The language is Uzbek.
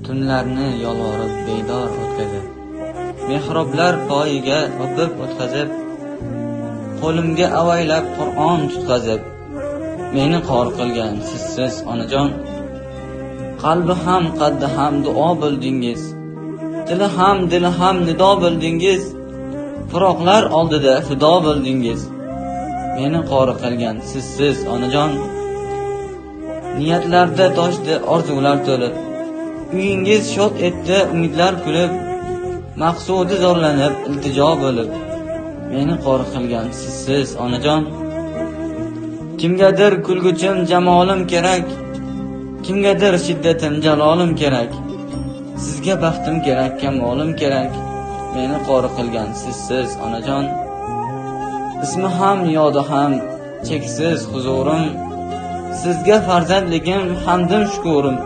tunlarni yolvorib bedor o'tkazib, mehroblar poyiga o'pib o'tkazib, qo'limga avaylab Qur'on tutqazib, meni xor qilgan sizsiz onajon. Qalbi ham qaddi ham duo bo'ldingiz, dili ham nido bo'ldingiz, firoqlar oldida fido bo'ldingiz, meni xor qilgan sizsiz onajon. Niyatlarda toshdi orzular to'lib, uyingiz shod etdi umidlar kulib, maqsudi zorlanib iltijo bo'lib, meni xor qilgan sizsiz onajon. Kimgadir kulguchim jamolim kerak, kimgadir shiddatim jalolim kerak, sizga baxtim kerak, kamolim kerak, meni xor qilgan sizsiz onajon. Ismi ham yodi ham cheksiz huzurim, sizga farzandligim hamdim shukurim.